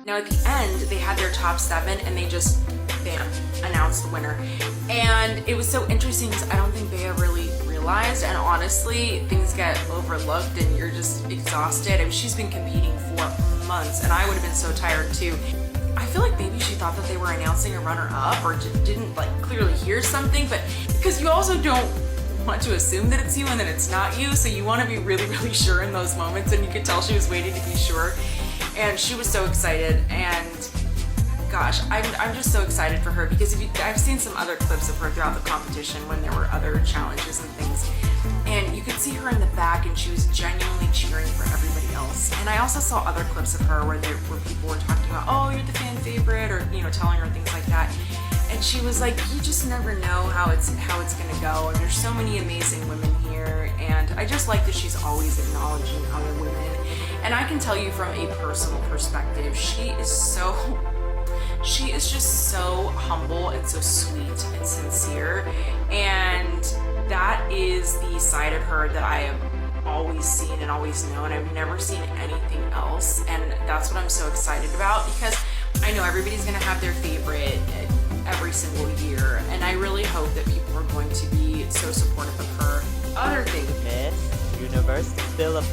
Now at the end, they had their top 7 and they just, bam, announced the winner. And it was so interesting because I don't think Bea really realized, and honestly, things get overlooked and you're just exhausted. I mean, she's been competing for months and I would have been so tired too. I feel like maybe she thought that they were announcing a runner-up or didn't like clearly hear something, but because you also don't want to assume that it's you and that it's not you, so you want to be really, really sure in those moments, and you could tell she was waiting to be sure. And she was so excited, and gosh, I'm just so excited for her because I've seen some other clips of her throughout the competition when there were other challenges and things, and you could see her in the back and she was genuinely cheering for everybody else. And I also saw other clips of her where people were talking about, oh, you're the fan favorite, or telling her things like that. And she was like, you just never know how it's gonna go, and there's so many amazing women here, and I just like that she's always acknowledging other women. And I can tell you from a personal perspective, she is just so humble and so sweet and sincere, and that is the side of her that I have always seen and always known. I've never seen anything else, and that's what I'm so excited about, because I know everybody's gonna have their favorite every single year, and I really hope that people are going to be so supportive of her. Other thing, Miss Universe Philippines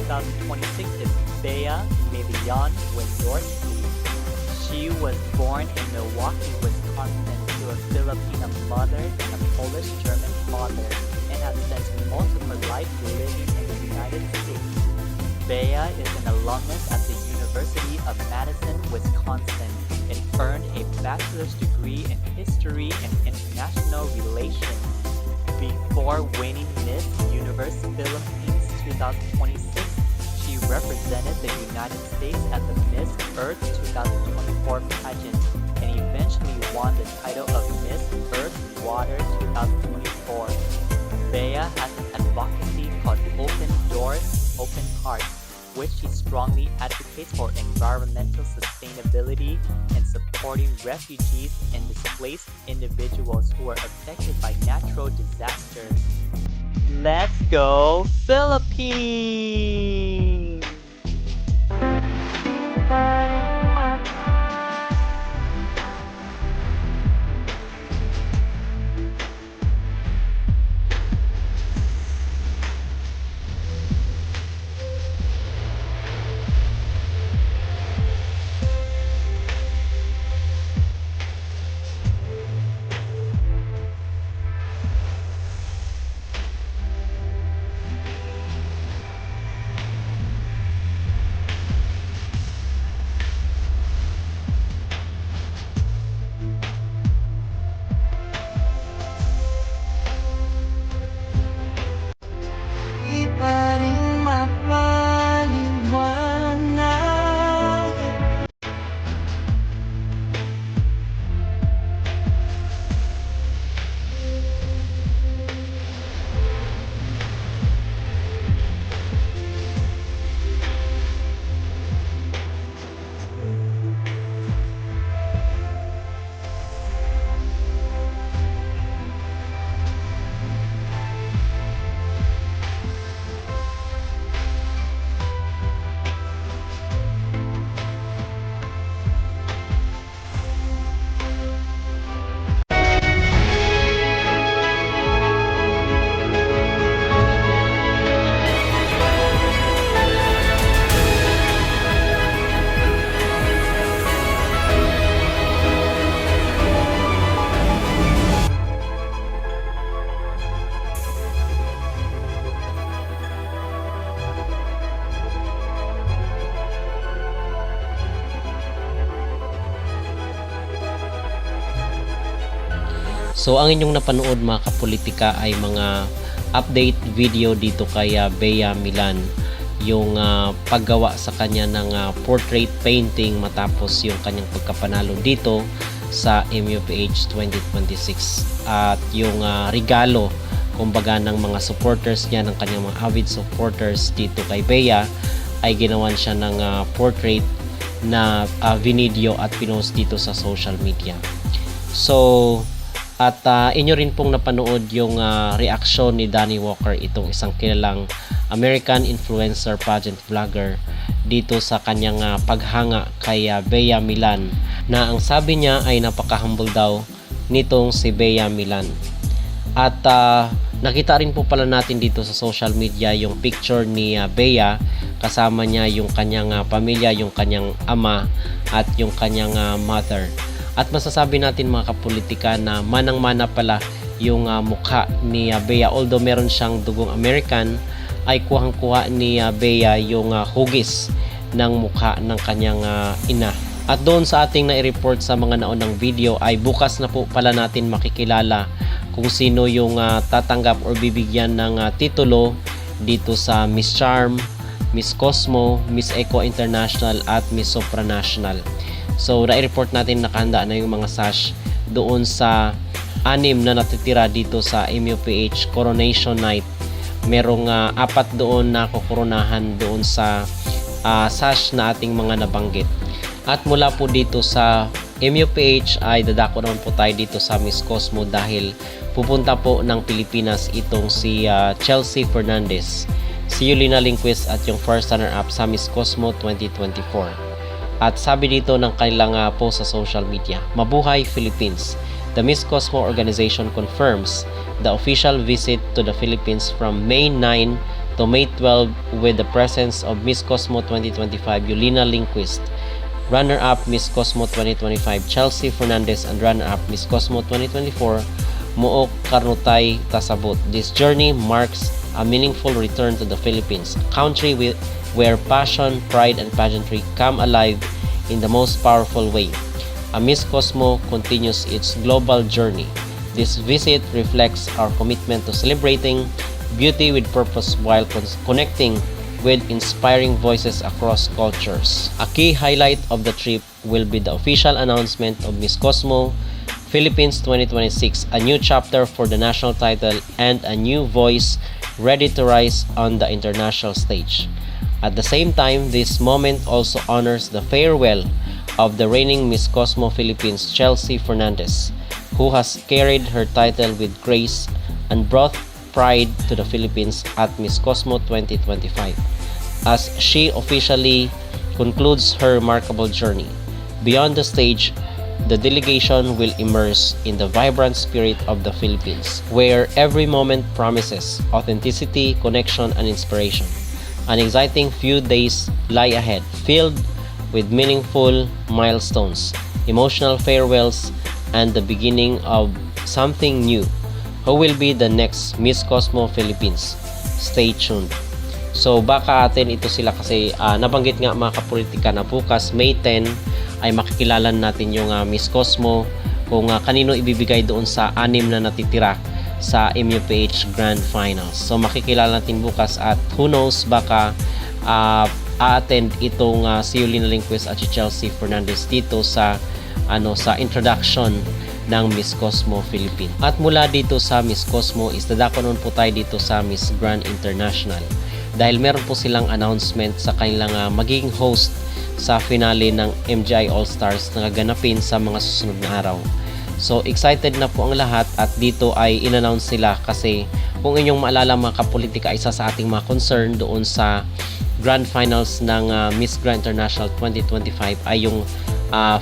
2026 is Bea Milian Wendorski. She was born in Milwaukee, Wisconsin to a Filipina mother and a Polish-German father, and has spent most of her life living in the United States. Bea is an alumnus at the University of Madison, Wisconsin, and earned a bachelor's degree in History and International Relations. Before winning Miss Universe Philippines 2026, she represented the United States at the Miss Earth 2024 pageant, and eventually won the title of Miss Earth Water 2024. Bea has an advocacy called Open Doors, Open Hearts, which she strongly advocates for environmental sustainability and supporting refugees and displaced individuals who are affected by natural disasters. Let's go, Philippines! So ang inyong napanood mga kapolitika ay mga update video dito kay Bea Milan, yung paggawa sa kanya ng portrait painting matapos yung kanyang pagkapanalo dito sa MUPH 2026, at yung regalo kumbaga ng mga supporters niya, ng kanyang mga avid supporters dito kay Bea, ay ginawan siya ng portrait na video at pinost dito sa social media. So at inyo rin pong napanood yung reaksyon ni Danny Walker, itong isang kilalang American influencer pageant vlogger dito sa kanyang paghanga kay Bea Milan, na ang sabi niya ay napaka-humble daw nitong si Bea Milan. At nakita rin po pala natin dito sa social media yung picture ni Bea, kasama niya yung kanyang pamilya, yung kanyang ama at yung kanyang mother. At masasabi natin mga kapolitika na manang-mana pala yung mukha ni Bea. Although meron siyang dugong American, ay kuhang-kuha ni Bea yung hugis ng mukha ng kanyang ina. At doon sa ating na-report sa mga naunang video ay bukas na po pala natin makikilala kung sino yung tatanggap or bibigyan ng titulo dito sa Miss Charm, Miss Cosmo, Miss Eco International at Miss Supranational. So na-report natin nakahanda na yung mga sash doon sa 6 na natitira dito sa MUPH Coronation Night. Merong 4 doon na kukoronahan doon sa sash na ating mga nabanggit. At mula po dito sa MUPH ay dadako naman po tayo dito sa Miss Cosmo dahil pupunta po ng Pilipinas itong si Chelsea Fernandez, si Yulina Lindquist at yung first runner-up sa Miss Cosmo 2024. At sabi dito ng kanilang post sa social media, "Mabuhay Philippines! The Miss Cosmo organization confirms the official visit to the Philippines from May 9 to May 12 with the presence of Miss Cosmo 2025 Yulina Lindquist, runner-up Miss Cosmo 2025 Chelsea Fernandez, and runner-up Miss Cosmo 2024 Mook Karnutay Tasabut. This journey marks a meaningful return to the Philippines, a country where passion, pride, and pageantry come alive in the most powerful way. A Miss Cosmo continues its global journey. This visit reflects our commitment to celebrating beauty with purpose while connecting with inspiring voices across cultures. A key highlight of the trip will be the official announcement of Miss Cosmo Philippines 2026, a new chapter for the national title and a new voice ready to rise on the international stage. At the same time, this moment also honors the farewell of the reigning Miss Cosmo Philippines Chelsea Fernandez, who has carried her title with grace and brought pride to the Philippines at Miss Cosmo 2025, as she officially concludes her remarkable journey. Beyond the stage, the delegation will immerse in the vibrant spirit of the Philippines, where every moment promises authenticity, connection, and inspiration. An exciting few days lie ahead, filled with meaningful milestones, emotional farewells, and the beginning of something new. Who will be the next Miss Cosmo Philippines? Stay tuned. So baka atin ito sila kasi nabanggit nga mga kapolitika na bukas May 10 ay makikilala natin yung Miss Cosmo kung kanino ibibigay doon sa 6 na natitira sa MUPH Grand Finals. So makikilala natin bukas at who knows baka a-attend itong si Yulina Lindquist at si Chelsea Fernandez dito sa sa introduction ng Miss Cosmo Philippines. At mula dito sa Miss Cosmo is dadako nun po tayo dito sa Miss Grand International dahil meron po silang announcement sa kanilang magiging host sa finale ng MGI All-Stars na gaganapin sa mga susunod na araw. So excited na po ang lahat at dito ay in-announce sila kasi kung inyong maalala mga kapolitika, isa sa ating mga concern doon sa Grand Finals ng Miss Grand International 2025 ay yung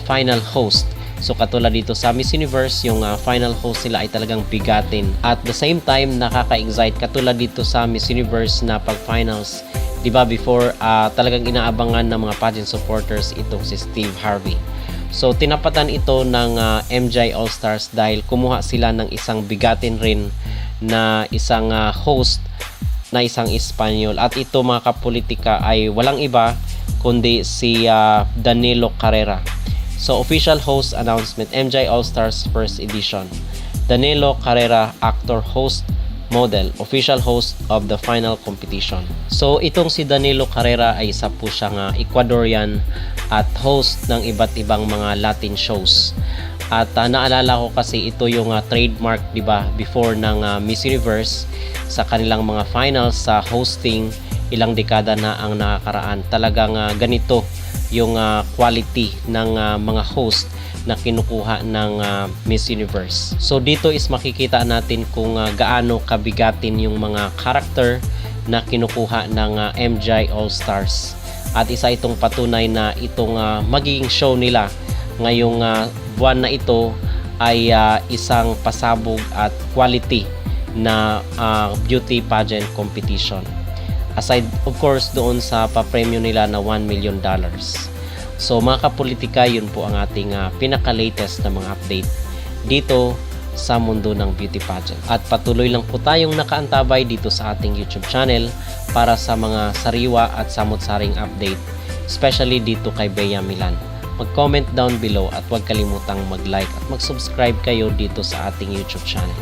final host. So katulad dito sa Miss Universe, yung final host sila ay talagang bigatin. At the same time, nakaka-excite katulad dito sa Miss Universe na pag-finals. Diba before, talagang inaabangan ng mga pageant supporters itong si Steve Harvey. So tinapatan ito ng MGI All-Stars dahil kumuha sila ng isang bigatin rin na isang host na isang Espanyol. At ito mga kapolitika ay walang iba kundi si Danilo Carrera. So official host announcement, MGI All-Stars First Edition. Danilo Carrera, actor, host, model, official host of the final competition. So itong si Danilo Carrera ay isa po siyang Ecuadorian at host ng iba't ibang mga Latin shows. At naalala ko kasi ito yung trademark, di ba, before ng Miss Universe sa kanilang mga finals sa hosting, ilang dekada na ang nakakaraan. Talagang ganito yung quality ng mga host na kinukuha ng Miss Universe. So dito is makikita natin kung gaano kabigatin yung mga character na kinukuha ng MGI All-Stars. At isa itong patunay na itong magiging show nila ngayong buwan na ito ay isang pasabog at quality na beauty pageant competition. Aside of course doon sa papremyo nila na $1 million. So mga kapolitika, yun po ang ating pinaka-latest na mga update dito sa mundo ng beauty pageant. At patuloy lang po tayong nakaantabay dito sa ating YouTube channel para sa mga sariwa at samot-saring update, especially dito kay Bea Milan. Mag-comment down below at huwag kalimutang mag-like at mag-subscribe kayo dito sa ating YouTube channel.